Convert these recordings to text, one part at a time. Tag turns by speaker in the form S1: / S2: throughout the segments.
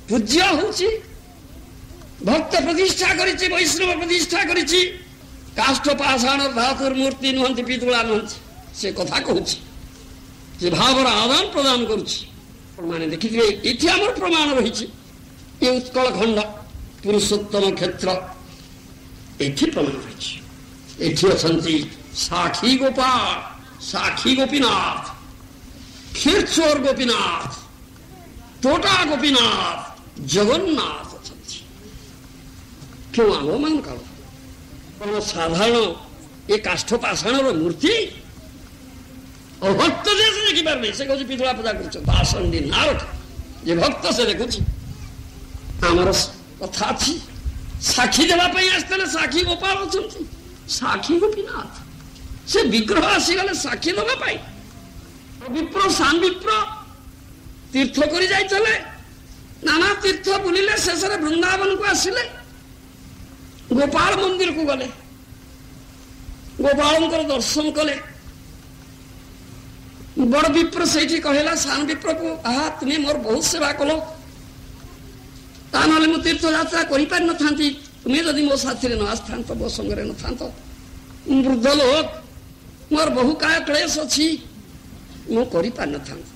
S1: ପୂଜ୍ୟ ହଉଛି, ଭକ୍ତ ପ୍ରତିଷ୍ଠା କରିଛି, ବୈଷ୍ଣବ ପ୍ରତିଷ୍ଠା କରିଛି, କାଷ୍ଠ ପାଷାଣ ଧାତୁର ମୂର୍ତ୍ତି ନୁହନ୍ତି, ପିତୁଳା ନୁହନ୍ତି, ସେ କଥା କହୁଛି, ସେ ଭାବର ଆଦାନ ପ୍ରଦାନ କରୁଛି। ମାନେ ଦେଖିଥିବେ ଏଠି ଆମର ପ୍ରମାଣ ରହିଛି, ଏ ଉତ୍କଳ ଖଣ୍ଡ ପୁରୁଷୋତ୍ତମ କ୍ଷେତ୍ର, ଏଠି ପ୍ରମାଣ ରହିଛି। ଏଠି ଅଛନ୍ତି ସାକ୍ଷୀ ଗୋପାଳ, ସାକ୍ଷୀ ଗୋପୀନାଥ, କ୍ଷୀରଚୋର ଗୋପୀନାଥ, ତୋଟା ଗୋପୀନାଥ, ଜଗନ୍ନାଥ ଅଛନ୍ତି। କେଉଁ ଆଗମାନ କାଳ, କଣ ସାଧାରଣ ଏ କାଷ୍ଠ ପାଷାଣର ମୂର୍ତ୍ତି? ଅଭକ୍ତ ଯେ ସେ ଦେଖିପାରୁନି, ସେ କହୁଛି ପିତୁଳା ପୂଜା କରୁଛ। ବାସଣ୍ଡୀ ନାରକ ଯେ ଭକ୍ତ ସେ ଦେଖୁଛି। ଆମର କଥା ଅଛି, ସାକ୍ଷୀ ଦେବା ପାଇଁ ଆସିଥିଲେ ସାକ୍ଷୀ ଗୋପାଳ ଅଛନ୍ତି, ସାକ୍ଷୀ ଗୋପୀନାଥ। ସେ ବିଗ୍ରହ ଆସିଗଲେ ସାକ୍ଷୀ ଦେବା ପାଇଁ। ବିପ୍ର ସାନ ବିପ୍ର ତୀର୍ଥ କରି ଯାଇଥିଲେ, ନାନା ତୀର୍ଥ ବୁଲିଲେ, ଶେଷରେ ବୃନ୍ଦାବନକୁ ଆସିଲେ, ଗୋପାଳ ମନ୍ଦିରକୁ ଗଲେ, ଗୋପାଳଙ୍କର ଦର୍ଶନ କଲେ। ବଡ ବିପ୍ର ସେଇଠି କହିଲା ସାନ ବିପ୍ରକୁ, ଆହା ତୁମେ ମୋର ବହୁତ ସେବା କଲ, ତା ନହେଲେ ମୁଁ ତୀର୍ଥଯାତ୍ରା କରିପାରିନଥାନ୍ତି, ତୁମେ ଯଦି ମୋ ସାଥିରେ ନ ଆସିଥାନ୍ତ, ମୋ ସଙ୍ଗରେ ନଥାନ୍ତ, ମୁଁ ବୃଦ୍ଧ ଲୋକ, ମୋର ବହୁ କାୟ କ୍ଲେଶ ଅଛି, ମୁଁ କରିପାରିନଥାନ୍ତି।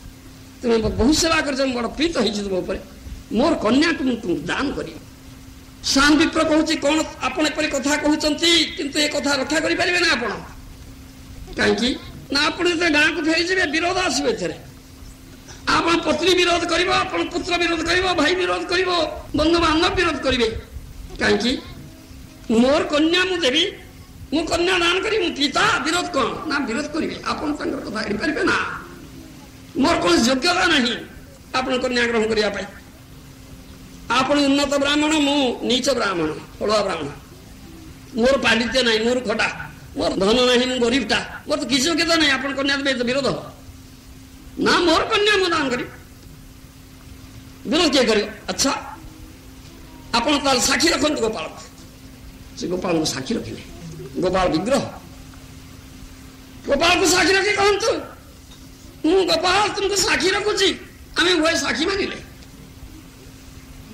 S1: ତୁମେ ବହୁ ସେବା କରିଛ, ମୁଁ ବଡ଼ ପ୍ରୀତ ହେଇଛି ତୁମ ଉପରେ, ମୋର କନ୍ୟାକୁ ମୁଁ ତୁମକୁ ଦାନ କରିବି। ସାନ ବିପ୍ର କହୁଛି, କଣ ଆପଣ ଏପରି କଥା କହୁଛନ୍ତି, କିନ୍ତୁ ଏ କଥା ରକ୍ଷା କରିପାରିବେ ନା ଆପଣ? କାହିଁକି ନା ଆପଣ ଯେତେବେଳେ ଗାଁକୁ ଫେରିଯିବେ ବିରୋଧ ଆସିବ ଏଥିରେ। ଆପଣ ପତ୍ନୀ ବିରୋଧ କରିବ, ଆପଣ ପୁତ୍ର ବିରୋଧ କରିବ, ଭାଇ ବିରୋଧ କରିବ, ବନ୍ଧୁବାନ୍ଧବ ବିରୋଧ କରିବେ। କାହିଁକି? ମୋର କନ୍ୟା ମୁଁ ଦେବି, ମୁଁ କନ୍ୟା ଦାନ କରିବି, ମୁଁ ପିତା, ବିରୋଧ କଣ? ନା ବିରୋଧ କରିବେ, ଆପଣ ତାଙ୍କର କଥା ଏଡ଼ିପାରିବେ ନା। ମୋର କୌଣସି ଯୋଗ୍ୟତା ନାହିଁ ଆପଣ କନ୍ୟା ଗ୍ରହଣ କରିବା ପାଇଁ। ଆପଣ ଉନ୍ନତ ବ୍ରାହ୍ମଣ, ମୁଁ ନୀଚ ବ୍ରାହ୍ମଣ, ହଳୁଆ ବ୍ରାହ୍ମଣ, ମୋର ପାଣ୍ଡିତ୍ୟ ନାହିଁ, ମୋର ଖଟା, ମୋର ଧନ ନାହିଁ, ମୁଁ ଗରିବଟା, ମୋର ତ କିଛି ଯୋଗ୍ୟତା ନାହିଁ, ଆପଣ କନ୍ୟା ଦେବେ, ତ ବିରୋଧ ନା, ମୋର କନ୍ୟା ମୁଁ ଦାନ କରିବି, ବିରୋଧ କିଏ କରିବ? ଆଚ୍ଛା ଆପଣ ତାହେଲେ ସାକ୍ଷୀ ରଖନ୍ତୁ ଗୋପାଳକୁ। ସେ ଗୋପାଳକୁ ସାକ୍ଷୀ ରଖିଲେ, ଗୋପାଳ ବିଗ୍ରହ, ଗୋପାଳକୁ ସାକ୍ଷୀ ରଖି କହନ୍ତୁ, ମୁଁ ଗୋପାଳ ତୁମକୁ ସାକ୍ଷୀ ରଖୁଛି। ଆମେ ଉଭୟ ସାକ୍ଷୀ ମାନିଲେ,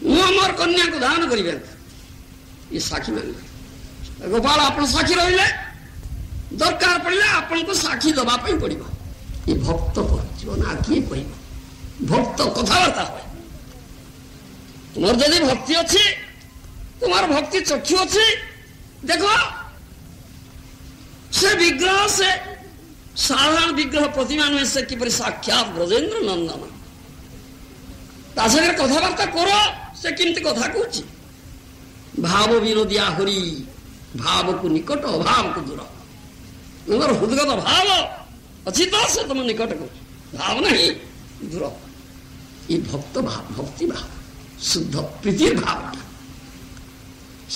S1: ମୁଁ ମୋର କନ୍ୟାକୁ ଦାନ କରିବେ, ଏ ସାକ୍ଷୀ ମାନିଲେ। ଗୋପାଳ ଆପଣ ସାକ୍ଷୀ ରହିଲେ, ଦରକାର ପଡ଼ିଲେ ଆପଣଙ୍କୁ ସାକ୍ଷୀ ଦେବା ପାଇଁ ପଡ଼ିବ। ଏ ଭକ୍ତ କହିଯିବ ନା କିଏ କହିବ? ଭକ୍ତ କଥାବାର୍ତ୍ତା ହୁଏ। ତୁମର ଯଦି ଭକ୍ତି ଅଛି, ତୁମର ଭକ୍ତି ଚକ୍ଷୁ ଅଛି, ଦେଖ ସେ ବିଗ୍ରହ, ସେ ସାଧାରଣ ବିଗ୍ରହ ପ୍ରତିମା ନୁହେଁ, ସେ କିପରି ସାକ୍ଷାତ ବ୍ରଜେନ୍ଦ୍ର ନନ୍ଦନ। ତା ସାଙ୍ଗରେ କଥାବାର୍ତ୍ତା କର, ସେ କେମିତି କଥା କହୁଛି। ଭାବ ବିରୋଧୀ ଆହୁରି ଭାବକୁ ନିକଟ, ଅଭାବକୁ ଦୂର। ତୁମର ହୃଦଗତ ଭାବ ଅଛି ତ ସେ ତମ ନିକଟ କରୁଛି, ଭାବ ନାହିଁ ଦୂର। ଏ ଭକ୍ତ ଭାବ, ଭକ୍ତି ଭାବ, ଶୁଦ୍ଧ ପ୍ରୀତିର ଭାବଟା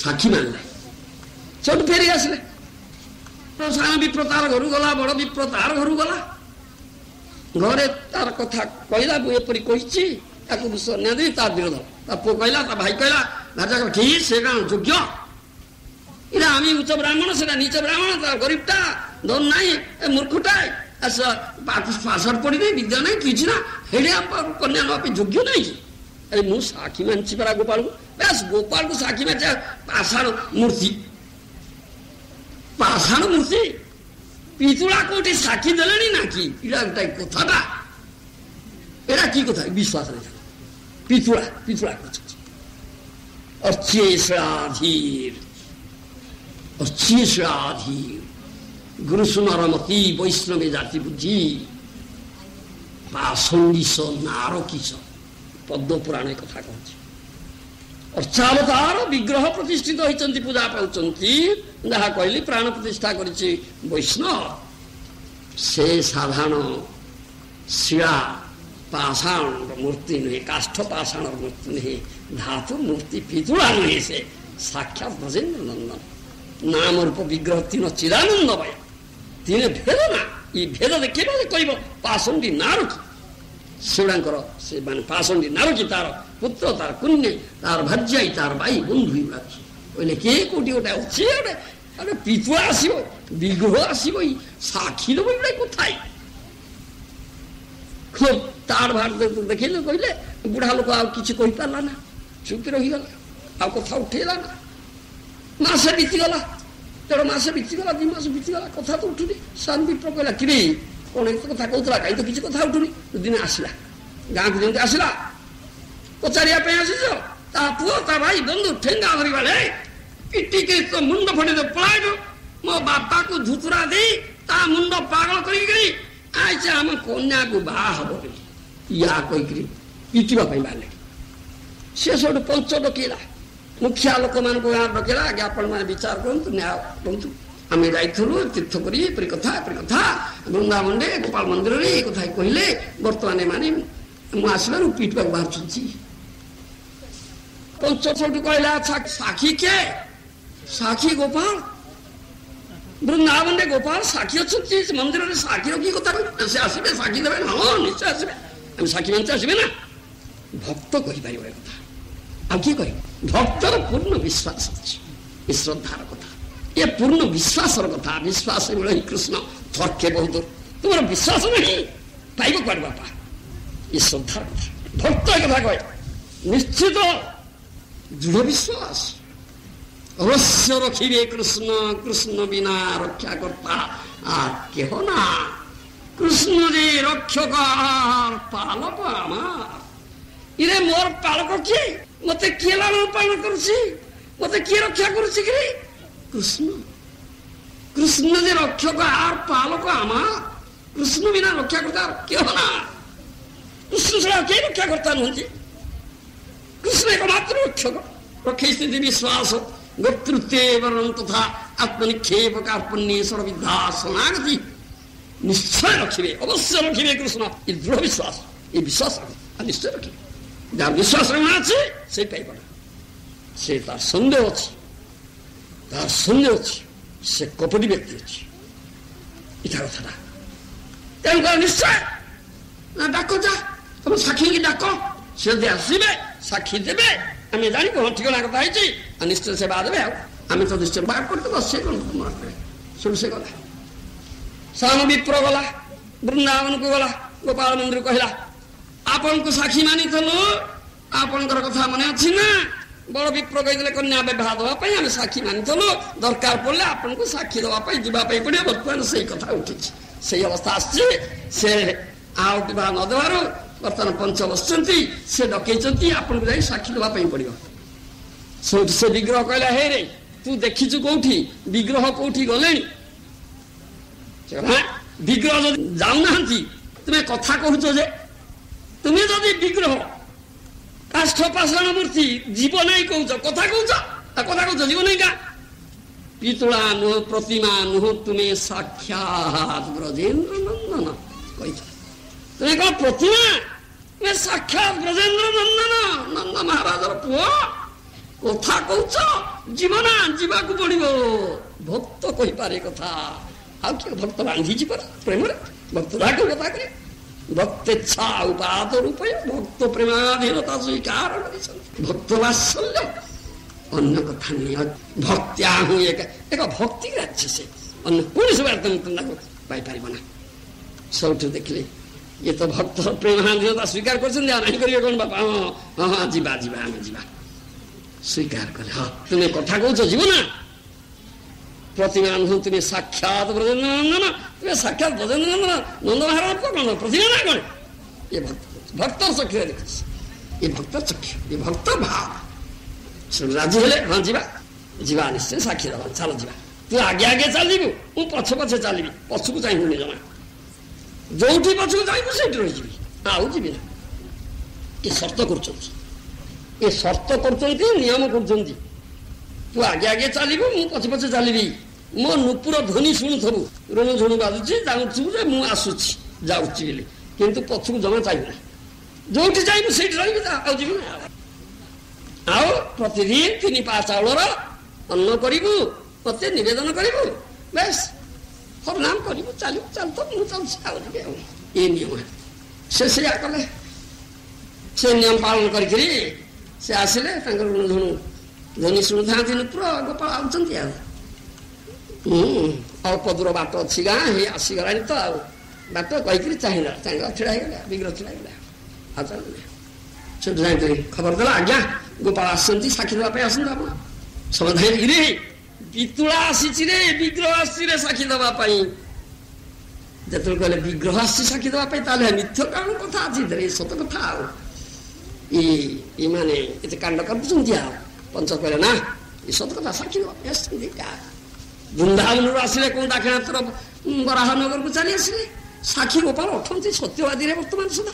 S1: ସାକ୍ଷୀ ମାନିଲେ। ସେଠୁ ଫେରି ଆସିଲେ। ସାନ ବିପ୍ର ତାର ଘରୁ ଗଲା, ବଡ ବିପ୍ର ତାର ଘରୁ ଗଲା। ଘରେ ତାର କଥା କହିଲା, ମୁଁ ଏପରି କହିଛି, ତାକୁ ସନ୍ନ୍ୟା ଦେଇ ତାର ବିରୋଧ। ତା ପୁଅ କହିଲା, ତା ଭାଇ କହିଲା, ରାଜା ଠିକ ସେ କାରଣ ଯୋଗ୍ୟ, ଏଇଟା আমি উচ্চ ব্রাহ্মণ, সেটা নিচ ব্রাহ্মণ, তার গরিবটা, ধন নাই, মূর্খটা, পাশার পড়ি নাই, বিদ্যা নাই, কিছু না, হেডে কন্যা নেওয়া ପାଇଁ যোগ্য নাই। আরে ମୁଁ ସାକ୍ଷୀ ମାନିଛି ପରା ଗୋପାଳକୁ। ବେଶ ଗୋପାଳକୁ ସାକ୍ଷୀ ମାନିଛି, ପାଷାଣ ମୂର୍ତ୍ତି, ପାଷାଣ ମୂର୍ତ୍ତି, ପିତୁଳା କୋଉଠି ସାକ୍ଷୀ ଦେଲେଣି ନା କି? ଏଇଟା ଗୋଟେ କଥାଟା, ଏଇଟା କି କଥା? ବିଶ୍ୱାସ ନାହିଁ। ପିତୁଳା, ପିତୁଳା କରୁଛନ୍ତି। ଅଚ୍ଛେଷାଧୀର, অচ্ছিষাধীর গুরু সুনরমতি বৈষ্ণবে জাতি বুঝি পাশন্ডিস নারকিস পদ্ম পুরাণে কথা কହୁଛି। অর্চাবতার বিগ্রহ প্রতিষ্ঠিত হইଛନ୍ତି, ପୂଜା ପାଉଛନ୍ତି, ଯାହା କହିଲି ପ୍ରାଣ ପ୍ରତିଷ୍ଠା କରିଛି ବୈଷ୍ଣବ। ସେ ସାଧାରଣ ଶିଳା ପାଷାଣର ମୂର୍ତ୍ତି ନୁହେଁ, କାଷ୍ଠ ପାଷାଣର ମୂର୍ତ୍ତି ନୁହେଁ, ଧାତୁ ମୂର୍ତ୍ତି, ପିତୁଳା ନୁହେଁ, ସେ ସାକ୍ଷାତ ବ୍ରଜେନ୍ଦ୍ର ନନ୍ଦନ। ନାମ ରୂପ ବିଗ୍ରହ ତିନ ଚିଦାନନ୍ଦମୟ, ତିନେ ଭେଦ ନା। ଏ ଭେଦ ଦେଖିବ କହିବ ପାଷଣ୍ଡୀ ନାରକୀ। ସେଗୁଡ଼ାଙ୍କର ସେ ମାନେ ପାଷଣ୍ଡୀ ନାରକୀ, ତାର ପୁତ୍ର, ତାର କନ୍ୟା, ତାର ଭାର୍ଯ୍ୟାଇ, ତାର ଭାଇ ବନ୍ଧୁ ଏଗୁଡ଼ା କହିଲେ କିଏ କୋଉଠି ଗୋଟେ ଅଛି, ଗୋଟେ ପିତୁଳା ଆସିବ, ବିଗ୍ରହ ଆସିବ, ସାକ୍ଷୀ ଦେବ, ଏଗୁଡ଼ା କୋଥାଇ ତାର ଭାର ଦେଖେଇଲେ। କହିଲେ ବୁଢା ଲୋକ ଆଉ କିଛି କହିପାରିଲା ନା। ଚୁପ୍ ରହିଗଲା, ଆଉ କଥା ଉଠେଇଲା ନା। ମାସେ ବିତିଗଲା, 1.5 ମାସ ବିତିଗଲା, 2 ମାସ ବିତିଗଲା, କଥା ତ ଉଠୁନି। ସାନ ବିପ୍ର କହିଲା କିରେ କଣ ଏତେ କଥା କହୁଥିଲା, କାହିଁ ତ କିଛି କଥା ଉଠୁନି। ଦିନେ ଆସିଲା, ଗାଁକୁ ଯେମିତି ଆସିଲା, ପଚାରିବା ପାଇଁ ଆସିଛ, ତା ପୁଅ ତା ଭାଇ ବନ୍ଧୁ ଠେଙ୍ଗା ଧରିବାରେ ପିଟିକି ତ ମୁଣ୍ଡ ଫଟେଇ ପଳାଇବ, ମୋ ବାପାକୁ ଧୁତୁରା ଦେଇ ତା ମୁଣ୍ଡ ପାଗଳ କରିକିରି ଆଇছে ଆମ କନ୍ୟାକୁ ବାହା ହବ ବୋଲି ୟା କହିକିରି ପିଟିବା ପାଇଁ ବାହାରିଲେ। ସେ ସବୁଠୁ ପଞ୍ଚ ଡକେଇଲା, ମୁଖିଆ ଲୋକମାନଙ୍କୁ ଗାଁ ଡକେଇଲା, ଆଜ୍ଞା ଆପଣମାନେ ବିଚାର କରନ୍ତୁ, ନ୍ୟାୟ କରନ୍ତୁ। ଆମେ ଯାଇଥିଲୁ ତୀର୍ଥ କରି ଏପରି କଥା ବୃନ୍ଦାବନରେ ଗୋପାଳ ମନ୍ଦିରରେ ଏ କଥା କହିଲେ, ବର୍ତ୍ତମାନ ଏମାନେ ମୁଁ ଆସିବାରୁ ପିଟିବାକୁ ବାହାରୁଛନ୍ତି। ପଞ୍ଚ ସବୁଠୁ କହିଲା ସାକ୍ଷୀ କିଏ? ସାକ୍ଷୀ ଗୋପାଳ, ବୃନ୍ଦାବନରେ ଗୋପାଳ ସାକ୍ଷୀ ଅଛନ୍ତି, ମନ୍ଦିରରେ ସାକ୍ଷୀ ରଖି କଥା କହିବେ, ସେ ଆସିବେ ସାକ୍ଷୀ ଦେବେ। ହଁ ନିଶ୍ଚୟ ଆସିବେ, ଆମେ ସାକ୍ଷୀ ମାନେ ଆସିବେ ନା। ଭକ୍ତ କହିପାରିବ ଏ କଥା, ଆଉ କିଏ କହିବ? ଭକ୍ତର ପୂର୍ଣ୍ଣ ବିଶ୍ୱାସ ଅଛି, ଏ ଶ୍ରଦ୍ଧାର କଥା, ଏ ପୂର୍ଣ୍ଣ ବିଶ୍ୱାସର କଥା। ବିଶ୍ୱାସ ମିଳେ ହିଁ କୃଷ୍ଣ, ଥର୍କେ ବହୁତ। ତୁମର ବିଶ୍ୱାସ ନାହିଁ, ପାଇବ କୁଆଡେ ବାପା? ଏ ଶ୍ରଦ୍ଧାର କଥା। ଭକ୍ତ ଏ କଥା କହେ, ନିଶ୍ଚିତ ଦୃଢ଼ ବିଶ୍ୱାସ, ଅବଶ୍ୟ ରଖିବେ କୃଷ୍ଣ, କୃଷ୍ଣ ବିନା ରକ୍ଷା କର୍ତ୍ତା আর কেহ না। কৃষ্ণ যে রক্ষক আর পালক আমার। ইরে মোর পালক কি? মতে কিয়ে লালন পালন করছি, মতে কিয়ে রক্ষা করছি কি? কৃষ্ণ। কৃষ্ণ যে রক্ষক আর পালক আমার, কৃষ্ণ বিনা রক্ষা করতে আর কেহ না। কৃষ্ণ ছাড়া কে রক্ষা কর্তা নুহতি? কৃষ্ণ একমাত্র রক্ষক। রক্ষেস্থিতি বিশ্বাস গোত্রুত্বে বর্ণন তথা আত্মনিক্ষেপ কার্পণ্যেশ্বর বিদ্যা শরণাগতি নিশ্চয় রক্ষিবে, অবশ্য রক্ষিবে কৃষ্ণ। এই দৃঢ় বিশ্বাস, এই বিশ্বাস নিশ্চয় রক্ষিবে। যার বিশ্বাস না আছে সে পাইব না, সে তার সন্দেহ আছে, তার সন্দেহ আছে, সে কপটি ব্যক্তি আছে। এটা কথাটা তেমন করে নিশ্চয় না। ডাক যা, তবে সাক্ষীকে ডাক, সে যদি আসবে সাক্ষী দেবে, আমি জানি কোন ঠিকানা কথা হয়েছি, আর নিশ্চয় সে বাদ দেবে। আমি তো নিশ্চয় বার করতে সে কোন মনে করে শুরু সে গলা। ସାନ ବିପ୍ର ଗଲା, ବୃନ୍ଦାବନକୁ ଗଲା, ଗୋପାଳ ମନ୍ଦିର କହିଲା ଆପଣଙ୍କୁ ସାକ୍ଷୀ ମାନିଥିଲୁ, ଆପଣଙ୍କର କଥା ମନେ ଅଛି ନା? ବଡ ବିପ୍ର କହିଥିଲେ କନ୍ୟା ବିବାହ ଦେବା ପାଇଁ ଆମେ ସାକ୍ଷୀ ମାନିଥିଲୁ, ଦରକାର ପଡ଼ିଲେ ଆପଣଙ୍କୁ ସାକ୍ଷୀ ଦେବା ପାଇଁ ଯିବା ପାଇଁ ପଡ଼ିବ। ବର୍ତ୍ତମାନ ସେଇ କଥା ଉଠିଛି, ସେଇ ଅବସ୍ଥା ଆସିଛି। ସେ ଆଉ ବିବାହ ନ ଦେବାରୁ ବର୍ତ୍ତମାନ ପଞ୍ଚ ବସିଛନ୍ତି, ସେ ଡକେଇଛନ୍ତି, ଆପଣଙ୍କୁ ଯାଇ ସାକ୍ଷୀ ଦେବା ପାଇଁ ପଡ଼ିବ। ସେଠୁ ସେ ବିଗ୍ରହ କହିଲା, ହେ ରେ ତୁ ଦେଖିଛୁ କୋଉଠି? ବିଗ୍ରହ କୋଉଠି ଗଲେଣି? ବିଗ୍ରହ ଯଦି ଯାଉନାହାନ୍ତି, ତୁମେ କଥା କହୁଛ ଯେ? ତୁମେ ଯଦି ବିଗ୍ରହ କାଷ୍ଠ ପାଷାଣ ମୂର୍ତ୍ତି ଜୀବ ନାହିଁ କହୁଛ, କଥା କହୁଛ, କଥା କହୁଛ ଜୀବ ନାହିଁ କା? ପିତୁଳା ନୁହ, ପ୍ରତିମା ନୁହ, ତୁମେ ସାକ୍ଷାତ ବ୍ରଜେନ୍ଦ୍ର ନନ୍ଦନ କହିଛ। ତୁମେ କଣ ପ୍ରତିମା? ତୁମେ ସାକ୍ଷାତ ବ୍ରଜେନ୍ଦ୍ର ନନ୍ଦନ, ନନ୍ଦ ମହାରାଜର ପୁଅ। କଥା କହୁଛ, ଜୀବ ନା, ଯିବାକୁ ପଡିବ। ଭକ୍ତ କହିପାରେ କଥା, ଆଉ କିଏ? ଭକ୍ତ ବାନ୍ଧିଛି ପରା ପ୍ରେମରେ, ଭକ୍ତ ଯାହାକୁ କଥା କରେ। ଭକ୍ତେଚ୍ଛା ଉପାଦ ରୂପେ ଭକ୍ତ ପ୍ରେମାଧୀନତା ସ୍ୱୀକାର କରିଛନ୍ତି। ଭକ୍ତ ବାତ୍ସଲ୍ୟ ଅନ୍ୟ କଥା ନେଇ ଭକ୍ତି ଆହୁ ଏକ ଭକ୍ତି ରାଜ୍ୟ, ସେ ଅନ୍ୟ କୌଣସି ବାର୍ତ୍ତା ପାଇପାରିବ ନା। ସବୁଠୁ ଦେଖିଲେ ଇଏ ତ ଭକ୍ତ ପ୍ରେମାଧୀନତା ସ୍ୱୀକାର କରିଛନ୍ତି, ଆଉ ନାହିଁ କରିବେ କଣ ବାପା? ହଁ ହଁ ଯିବା ଯିବା, ଆମେ ଯିବା। ସ୍ୱୀକାର କଲେ, ହଁ ତୁମେ କଥା କହୁଛ, ଯିବ ନା? ପ୍ରତିମା ନୁହଁ, ତୁମେ ସାକ୍ଷାତ ବ୍ରଜେନ୍ଦ୍ର ନନ୍ଦନ, ତୁମେ ସାକ୍ଷାତ ବ୍ରଜେନ୍ଦ୍ର ନନ୍ଦନ, ନନ୍ଦ ମହାରାଜ କଣ ପ୍ରତିମା ନା କଣ? ଏ ଭକ୍ତର ଚକ୍ଷୁରେ ଦେଖୁଛି, ଏ ଭକ୍ତର ଚକ୍ଷୁ, ଏ ଭକ୍ତ ଭାବ। ରାଜି ହେଲେ, ହଁ ଯିବା, ଯିବା ନିଶ୍ଚୟ, ସାକ୍ଷୀ ଦେବା, ଚାଲ ଯିବା। ତୁ ଆଗେ ଆଗେ ଚାଲିବୁ, ମୁଁ ପଛ ପଛେ ଚାଲିବି, ପଛକୁ ଚାହିଁବୁନି ଜମା। ଯୋଉଠି ପଛକୁ ଚାହିଁବୁ ସେଇଠି ରହିଯିବି, ଆଉ ଯିବି ନା। ଏ ସର୍ତ୍ତ କରୁଛନ୍ତି, ଏ ସର୍ତ୍ତ କରୁଛନ୍ତି, ନିୟମ କରୁଛନ୍ତି। ତୁ ଆଗେ ଆଗେ ଚାଲିବୁ, ମୁଁ ପଛେ ପଛେ ଚାଲିବି। ମୋ ନୂପୁର ଧ୍ୱନି ଶୁଣୁଥିବୁ, ରୁଣୁ ଝୁଣୁ ବାଜୁଛି, ଜାଣୁଥିବୁ ଯେ ମୁଁ ଆସୁଛି, ଯାଉଛି ବୋଲି, କିନ୍ତୁ ପଛକୁ ଜମା ଚାହିଁବୁ ନା। ଯୋଉଠି ଚାହିଁବୁ ସେଇଠି ରହିବି, ଆଉ ଯିବି ନା। ଆଉ ପ୍ରତିଦିନ 3 ପା ଚାଉଳର ଅନ୍ନ କରିବୁ, ମତେ ନିବେଦନ କରିବୁ, ବେଶ ହରିନାମ କରିବୁ, ଚାଲିବୁ, ଚାଲୁ, ମୁଁ ଚାଲୁଛି, ଆଉ ଯିବି। ଆଉ ଏ ନିୟମ ସେ ସେଇଆ କଲେ। ସେ ନିୟମ ପାଳନ କରିକିରି ସେ ଆସିଲେ, ତାଙ୍କର ରୁଣୁ ଝୁଣୁ ଧ୍ୱନି ଶୁଣୁଥାନ୍ତି ନୂପୁର। ଗୋପାଳ ଆଉଛନ୍ତି, ଆଉ ଅଳ୍ପ ଦୂର ବାଟ ଅଛି, ଗାଁ ହେଇ ଆସିଗଲାଣି ତ, ଆଉ ବାଟ କହିକିରି ଚାହିଁଲା, ଚାହିଁଲା ଛିଡ଼ା ହେଇଗଲା, ବିଗ୍ରହ ଛିଡ଼ା ହେଇଗଲା, ଆଉ ଚାଲିଲେ। ସେଠୁ ଯାଇକରି ଖବର ଦେଲା, ଆଜ୍ଞା ଗୋପାଳ ଆସିଛନ୍ତି ସାକ୍ଷୀ ଦେବା ପାଇଁ ଆସନ୍ତୁ ଆପଣ ସମାଧାନ ରେ ପିତୁଳା ଆସିଛି ରେ ବିଗ୍ରହ ଆସିଛି ରେ ସାକ୍ଷୀ ଦେବା ପାଇଁ ଯେତେବେଳେ କହିଲେ ବିଗ୍ରହ ଆସିଛି ସାକ୍ଷୀ ଦେବା ପାଇଁ ତାହେଲେ ମିଥ୍ୟ କାରଣ କଥା ଅଛି ସତ କଥା ଆଉ ଏମାନେ ଏତେ କାଣ୍ଡ କରୁଛନ୍ତି ଆଉ ପଞ୍ଚ କହିଲେ ନା ଏ ସତ କଥା ସାକ୍ଷୀ ଦେବା ପାଇଁ ଆସିଛନ୍ତି ବୃନ୍ଦାବନରୁ ଆସିଲେ କୋଉ ଦାକ୍ଷିଣାତ୍ୟର ବରାହ ନଗରକୁ ଚାଲି ଆସିଲେ ସାକ୍ଷୀ ଗୋପାଳ ଅଟନ୍ତି ସତ୍ୟବାଦୀରେ ବର୍ତ୍ତମାନ ସୁଦ୍ଧା